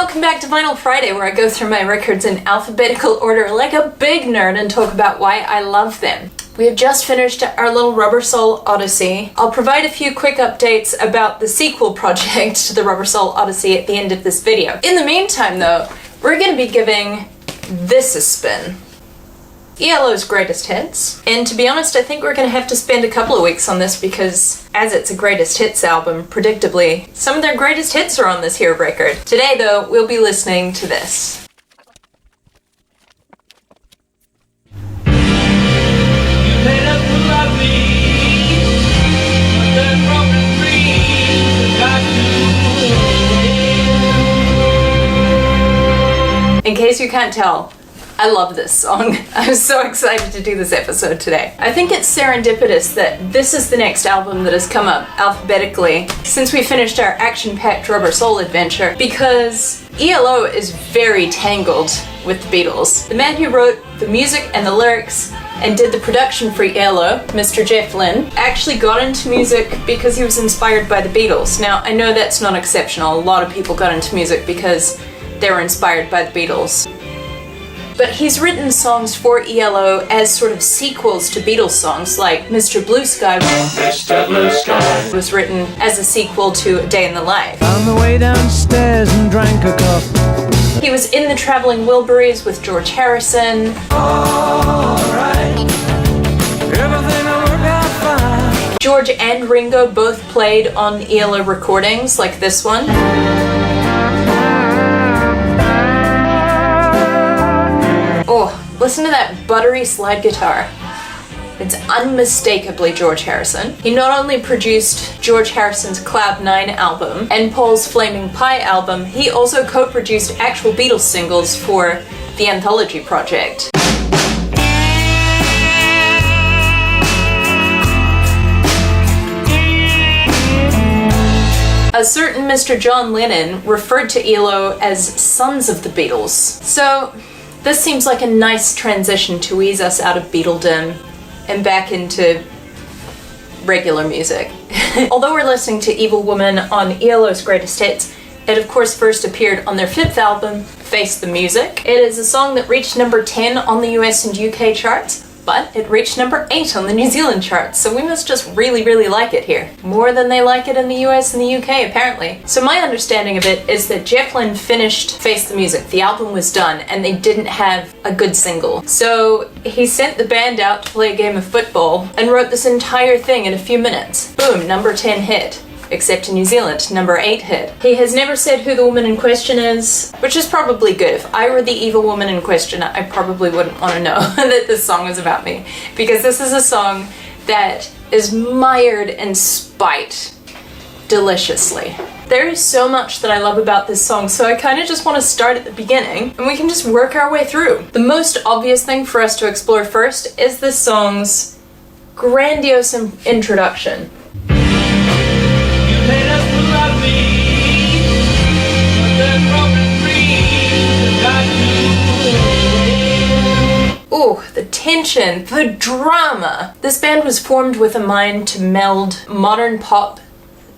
welcome back to Vinyl Friday, where I go through my records in alphabetical order like a big nerd and talk about why I love them. We have just finished our little Rubber Soul Odyssey. I'll provide a few quick updates about the sequel project to the Rubber Soul Odyssey at the end of this video. In the meantime though, we're going to be giving this a spin. ELO's greatest hits. And to be honest, I think we're going to have to spend a couple of weeks on this because, as it's a greatest hits album, predictably, some of their greatest hits are on this here record. Today, though, we'll be listening to this. In case you can't tell, I love this song. I'm so excited to do this episode today. I think it's serendipitous that this is the next album that has come up alphabetically since we finished our action-packed Rubber Soul adventure, because ELO is very tangled with the Beatles. The man who wrote the music and the lyrics and did the production for ELO, Mr. Jeff Lynne, actually got into music because he was inspired by the Beatles. Now, I know that's not exceptional. A lot of people got into music because they were inspired by the Beatles. But he's written songs for ELO as sort of sequels to Beatles songs, like Mr. Blue Sky was written as a sequel to A Day in the Life. On the way downstairs and drank a cup. He was in the Traveling Wilburys with George Harrison. Everything will work out fine. George and Ringo both played on ELO recordings, like this one. Oh, listen to that buttery slide guitar. It's unmistakably George Harrison. He not only produced George Harrison's Cloud 9 album and Paul's Flaming Pie album, he also co-produced actual Beatles singles for the Anthology Project. A certain Mr. John Lennon referred to ELO as sons of the Beatles. So, this seems like a nice transition to ease us out of Beatledom and back into regular music. Although we're listening to Evil Woman on ELO's greatest hits, it of course first appeared on their 5th album, Face the Music. It is a song that reached number 10 on the US and UK charts, but it reached number 8 on the New Zealand charts, so we must just really like it here. More than they like it in the US and the UK, apparently. So my understanding of it is that Jeff Lynne finished Face the Music. The album was done, and they didn't have a good single. So he sent the band out to play a game of football and wrote this entire thing in a few minutes. Boom, number 10 hit. Except in New Zealand, number 8 hit. He has never said who the woman in question is, which is probably good. If I were the evil woman in question, I probably wouldn't want to know that this song was about me, because this is a song that is mired in spite deliciously. There is so much that I love about this song, so I kind of just want to start at the beginning, and we can just work our way through. The most obvious thing for us to explore first is this song's grandiose introduction. Ooh, the tension, the drama. This band was formed with a mind to meld modern pop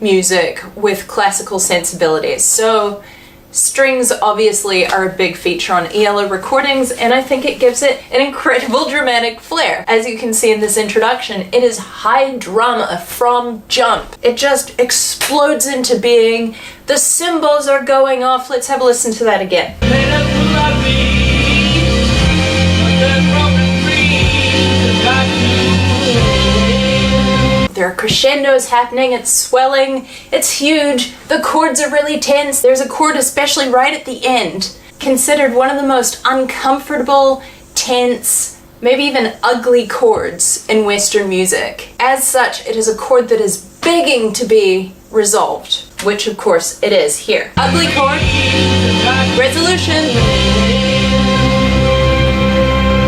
music with classical sensibilities. So strings obviously are a big feature on ELO recordings, and I think it gives it an incredible dramatic flair. As you can see in this introduction, it is high drama from jump. It just explodes into being. The cymbals are going off. Let's have a listen to that again. There are crescendos happening, it's swelling, it's huge, the chords are really tense. There's a chord especially right at the end, considered one of the most uncomfortable, tense, maybe even ugly chords in Western music. As such, it is a chord that is begging to be resolved, which of course it is here. Ugly chord, resolution.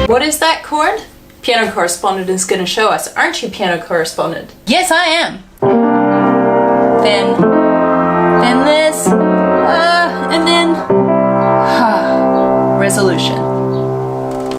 What is that chord? Piano correspondent is going to show us. Aren't you, piano correspondent? Yes, I am. Then this, and then resolution.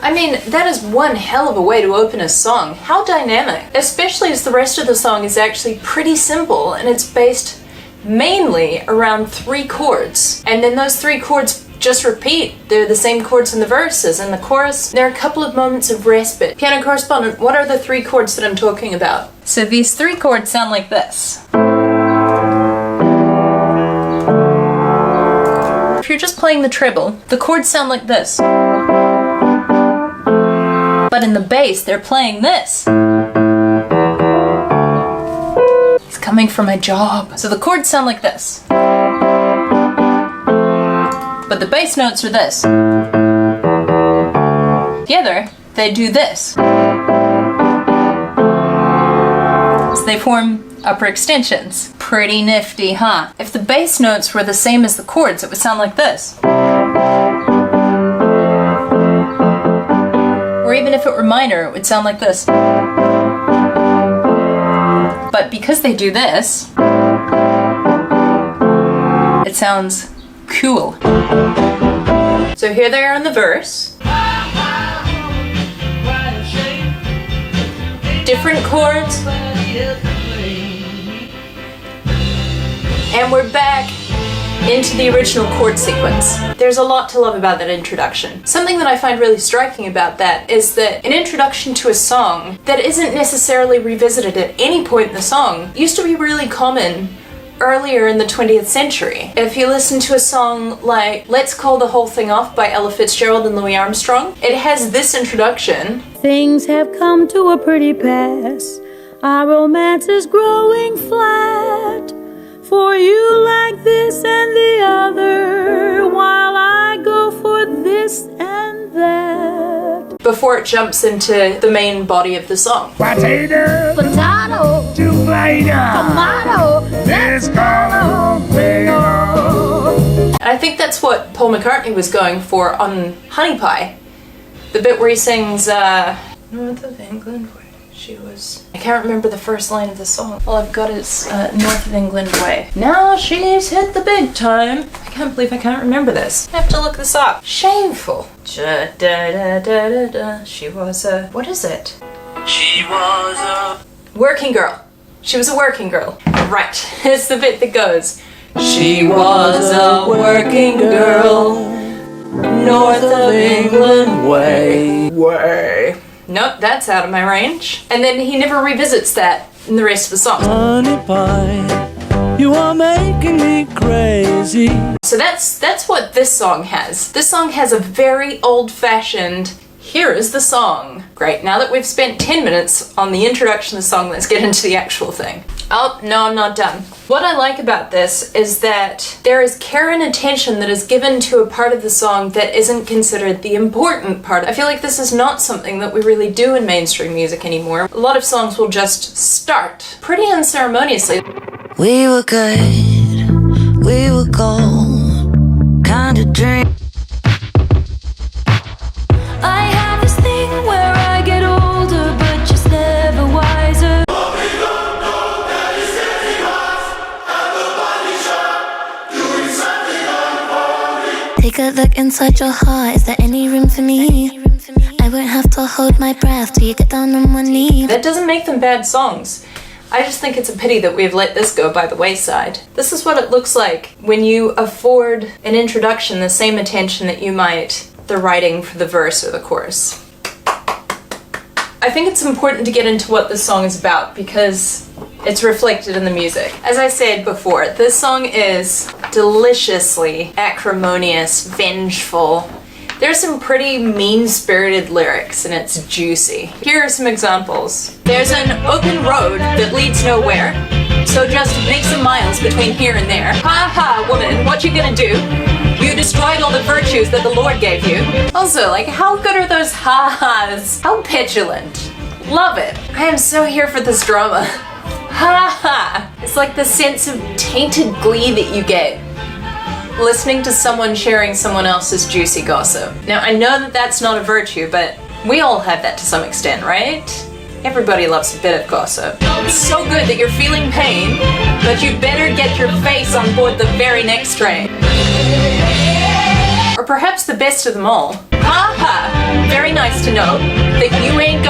I mean, that is one hell of a way to open a song. How dynamic. Especially as the rest of the song is actually pretty simple, and it's based mainly around 3 chords. And then those 3 chords just repeat. They're the same chords in the verses. In the chorus, there are a couple of moments of respite. Piano correspondent, what are the 3 chords that I'm talking about? So these 3 chords sound like this. If you're just playing the treble, the chords sound like this. But in the bass, they're playing this. It's coming from my job. So the chords sound like this. But the bass notes are this. Together, they do this. So they form upper extensions. Pretty nifty, huh? If the bass notes were the same as the chords, it would sound like this. Or even if it were minor, it would sound like this. But because they do this, it sounds cool. So here they are in the verse. Different chords. And we're back into the original chord sequence. There's a lot to love about that introduction. Something that I find really striking about that is that an introduction to a song that isn't necessarily revisited at any point in the song used to be really common earlier in the 20th century. If you listen to a song like Let's Call the Whole Thing Off by Ella Fitzgerald and Louis Armstrong, it has this introduction. Things have come to a pretty pass. Our romance is growing flat. For you like this and the other, while I go for this and that. Before it jumps into the main body of the song. Potato, Potato, tomato, let's call the whole thing off. And I think that's what Paul McCartney was going for on Honey Pie. The bit where he sings, North of England, where she was... I can't remember the first line of the song. All I've got is, North of England way. Now she's hit the big time. I can't believe I can't remember this. I have to look this up. Shameful. She was a... What is it? She was a Working girl. She was a working girl. Right. It's the bit that goes... She was a working girl, North of England way. Nope, that's out of my range. And then he never revisits that in the rest of the song. honey pie. You are making me crazy. So that's what this song has. This song has a very old-fashioned, here is the song. Great, now that we've spent 10 minutes on the introduction of the song, let's get into the actual thing. Oh, no, I'm not done. What I like about this is that there is care and attention that is given to a part of the song that isn't considered the important part. I feel like this is not something that we really do in mainstream music anymore. A lot of songs will just start pretty unceremoniously. We were good, we were gold, kind of dream. I have this thing where I get older, but just never wiser. Take a look inside your heart, is there any room for me? I won't have to hold my breath till you get down on one knee. That doesn't make them bad songs. I just think it's a pity that we've let this go by the wayside. This is what it looks like when you afford an introduction the same attention that you might the writing for the verse or the chorus. I think it's important to get into what this song is about because it's reflected in the music. As I said before, this song is deliciously acrimonious, vengeful. There's some pretty mean-spirited lyrics and it's juicy. Here are some examples. There's an open road that leads nowhere, so just make some miles between here and there. Ha ha, woman, what you gonna do? You destroyed all the virtues that the Lord gave you. Also, like, how good are those ha-has? How petulant. Love it. I am so here for this drama. Ha-ha. It's like the sense of tainted glee that you get listening to someone sharing someone else's juicy gossip. Now, I know that that's not a virtue, but we all have that to some extent, right? Everybody loves a bit of gossip. It's so good that you're feeling pain, but you better get your face on board the very next train. Or perhaps the best of them all. Ha ha! Very nice to know that you ain't got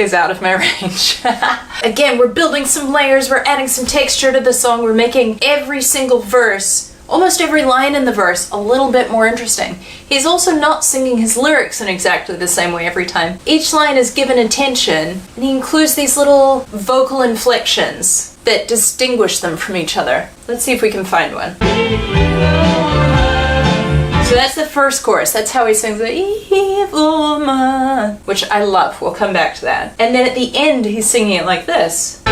is out of my range. Again, we're building some layers, we're adding some texture to the song, we're making every single verse, almost every line in the verse, a little bit more interesting. He's also not singing his lyrics in exactly the same way every time. Each line is given attention, and he includes these little vocal inflections that distinguish them from each other. Let's see if we can find one. So that's the first chorus. That's how he sings the evil man, which I love. We'll come back to that. And then at the end, he's singing it like this.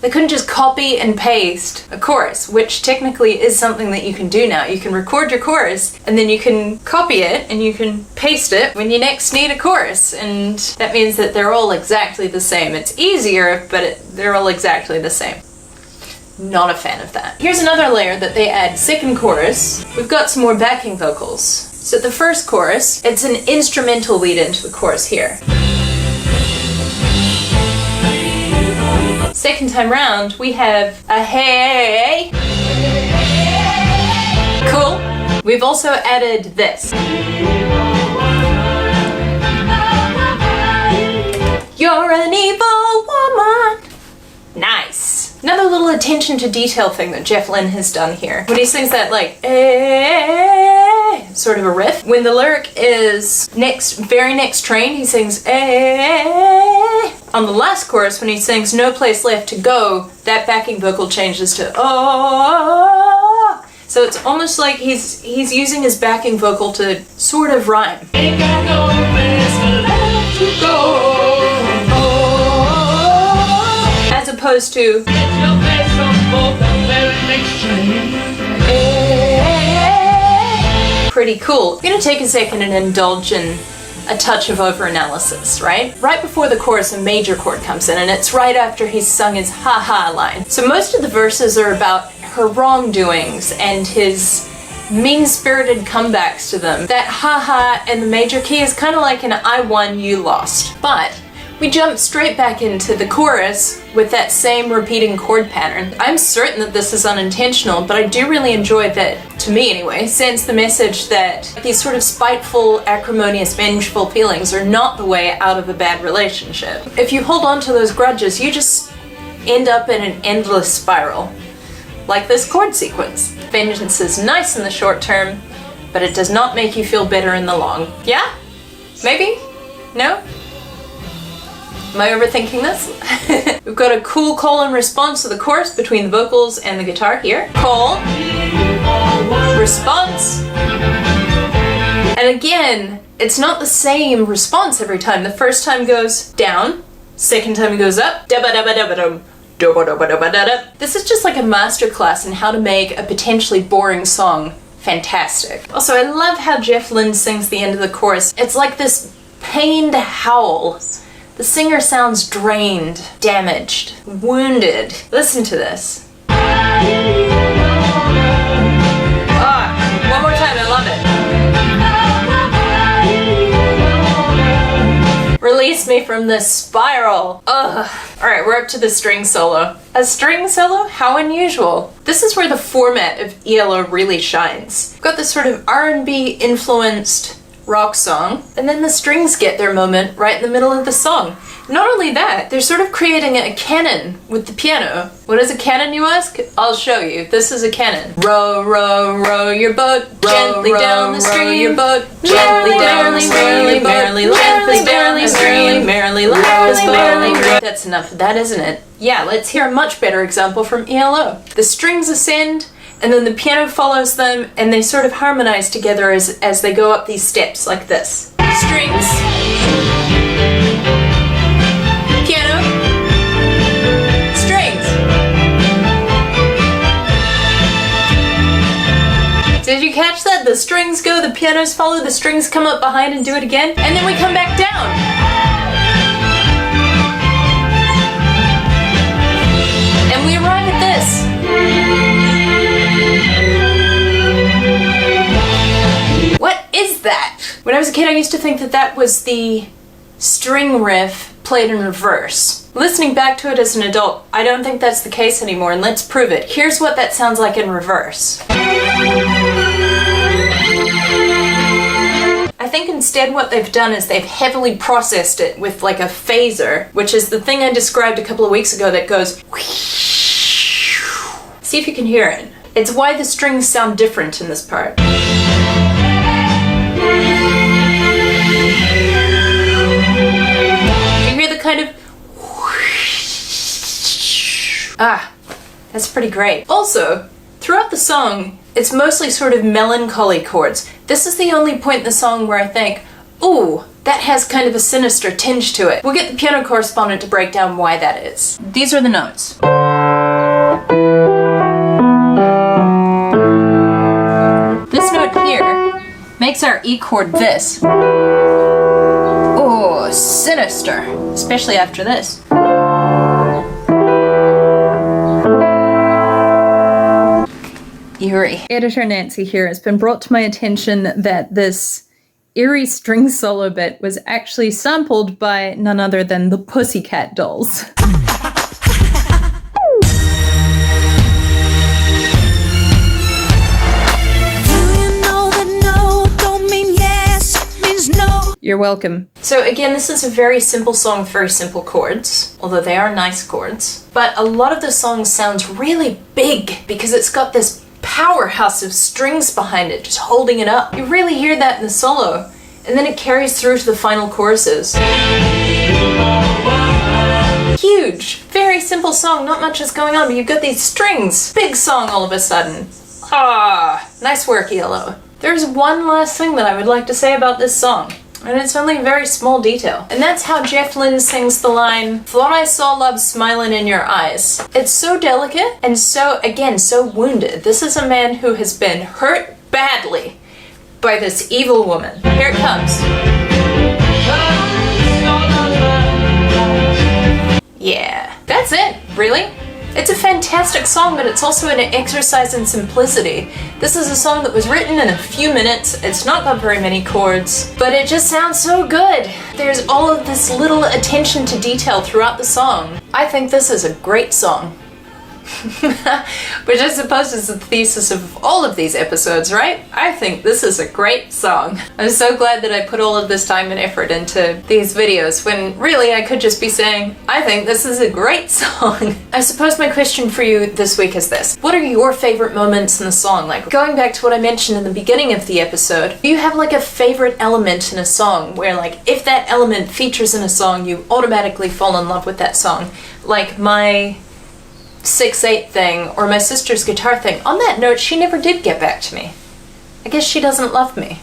They couldn't just copy and paste a chorus, which technically is something that you can do now. You can record your chorus, and then you can copy it, and you can paste it when you next need a chorus. And that means that they're all exactly the same. It's easier, but they're all exactly the same. Not a fan of that. Here's another layer that they add. Second chorus, we've got some more backing vocals. So the first chorus, it's an instrumental lead into the chorus here. Second time round, we have a hey. Cool. We've also added this. You're an evil woman. Nice. Another little attention to detail thing that Jeff Lynne has done here. When he sings that like eh, sort of a riff. When the lyric is very next train, he sings eh. On the last chorus, when he sings no place left to go, that backing vocal changes to oh. So it's almost like he's using his backing vocal to sort of rhyme. Ain't got no place left to go. As opposed to pretty cool. I'm gonna take a second and indulge in a touch of over-analysis, right? Right before the chorus, a major chord comes in, and it's right after he's sung his ha-ha line. So most of the verses are about her wrongdoings and his mean-spirited comebacks to them. That ha-ha in the major key is kind of like an I won, you lost. But we jump straight back into the chorus with that same repeating chord pattern. I'm certain that this is unintentional, but I do really enjoy that, to me anyway, sends the message that these sort of spiteful, acrimonious, vengeful feelings are not the way out of a bad relationship. If you hold on to those grudges, you just end up in an endless spiral, like this chord sequence. Vengeance is nice in the short term, but it does not make you feel better in the long. Yeah? Maybe? No? Am I overthinking this? We've got a cool call and response to the chorus between the vocals and the guitar here. Call, response, and again, it's not the same response every time. The first time goes down, second time it goes up, da-ba-da-ba-da-ba-dum. This is just like a masterclass in how to make a potentially boring song fantastic. Also, I love how Jeff Lynne sings the end of the chorus. It's like this pained howl. The singer sounds drained, damaged, wounded. Listen to this. One more time, I love it. Release me from this spiral. Ugh. Alright, we're up to the string solo. A string solo? How unusual. This is where the format of ELO really shines. We've got this sort of R&B influenced rock song, and then the strings get their moment right in the middle of the song. Not only that, they're sort of creating a canon with the piano. What is a canon, you ask? I'll show you. This is a canon. Row, row, row your boat gently down the stream. Your boat gently down the stream. Merrily life is down the stream. Merrily life is flowing. That's enough of that, isn't it? Yeah, let's hear a much better example from ELO. The strings ascend, and then the piano follows them, and they sort of harmonize together as they go up these steps like this. Strings, piano, strings. Did you catch that? The strings go, the pianos follow, the strings come up behind and do it again, and then we come back down. And we arrive at this. What is that? When I was a kid, I used to think that that was the string riff played in reverse. Listening back to it as an adult, I don't think that's the case anymore, and let's prove it. Here's what that sounds like in reverse. I think instead what they've done is they've heavily processed it with like a phaser, which is the thing I described a couple of weeks ago that goes see if you can hear it. It's why the strings sound different in this part. Do you hear the kind of that's pretty great. Also, throughout the song, it's mostly sort of melancholy chords. This is the only point in the song where I think, ooh, that has kind of a sinister tinge to it. We'll get the piano correspondent to break down why that is. These are the notes. This note here makes our E chord this. Oh, sinister, especially after this. Eerie. Editor Nancy here. It's been brought to my attention that this eerie string solo bit was actually sampled by none other than the Pussycat Dolls. You're welcome. So again, this is a very simple song with very simple chords, although they are nice chords. But a lot of the song sounds really big because it's got this powerhouse of strings behind it, just holding it up. You really hear that in the solo, and then it carries through to the final choruses. Huge, very simple song, not much is going on, but you've got these strings. Big song all of a sudden. Nice work, ELO. There's one last thing that I would like to say about this song. And it's only a very small detail. And that's how Jeff Lynne sings the line, "Thought I saw love smiling in your eyes." It's so delicate and so, again, so wounded. This is a man who has been hurt badly by this evil woman. Here it comes. Yeah, that's it, really. It's a fantastic song, but it's also an exercise in simplicity. This is a song that was written in a few minutes. It's not got very many chords, but it just sounds so good. There's all of this little attention to detail throughout the song. I think this is a great song. Which I suppose is the thesis of all of these episodes, right? I think this is a great song. I'm so glad that I put all of this time and effort into these videos when really I could just be saying, I think this is a great song. I suppose my question for you this week is this. What are your favorite moments in the song? Like, going back to what I mentioned in the beginning of the episode, do you have like a favorite element in a song where like if that element features in a song, you automatically fall in love with that song? Like my 6/8 thing or my sister's guitar thing. On that note, she never did get back to me. I guess she doesn't love me.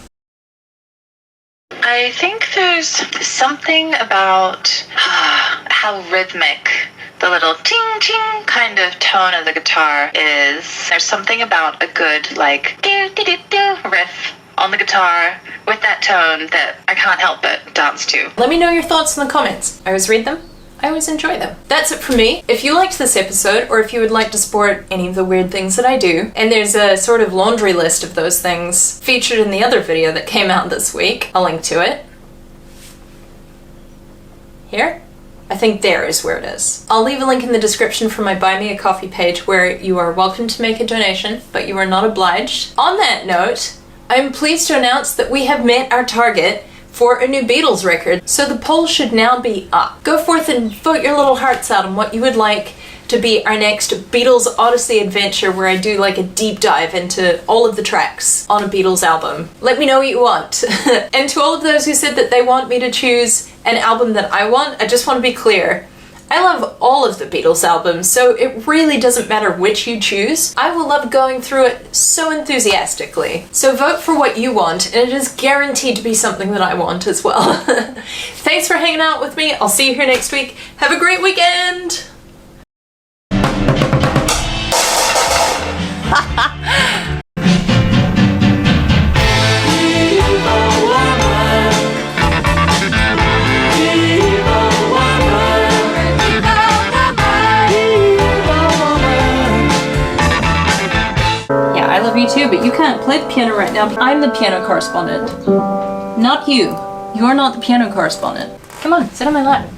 I think there's something about how rhythmic the little ting-ting kind of tone of the guitar is. There's something about a good like do-do-do-do riff on the guitar with that tone that I can't help but dance to. Let me know your thoughts in the comments. I always read them. I always enjoy them. That's it for me. If you liked this episode, or if you would like to support any of the weird things that I do, and there's a sort of laundry list of those things featured in the other video that came out this week, I'll link to it. Here? I think there is where it is. I'll leave a link in the description for my Buy Me a Coffee page where you are welcome to make a donation, but you are not obliged. On that note, I'm pleased to announce that we have met our target for a new Beatles record, so the poll should now be up. Go forth and vote your little hearts out on what you would like to be our next Beatles Odyssey adventure where I do like a deep dive into all of the tracks on a Beatles album. Let me know what you want. And to all of those who said that they want me to choose an album that I want, I just want to be clear. I love all of the Beatles albums, so it really doesn't matter which you choose. I will love going through it so enthusiastically. So vote for what you want, and it is guaranteed to be something that I want as well. Thanks for hanging out with me. I'll see you here next week. Have a great weekend! I love you too, but you can't play the piano right now. I'm the piano correspondent. Not you. You're not the piano correspondent. Come on, sit on my lap.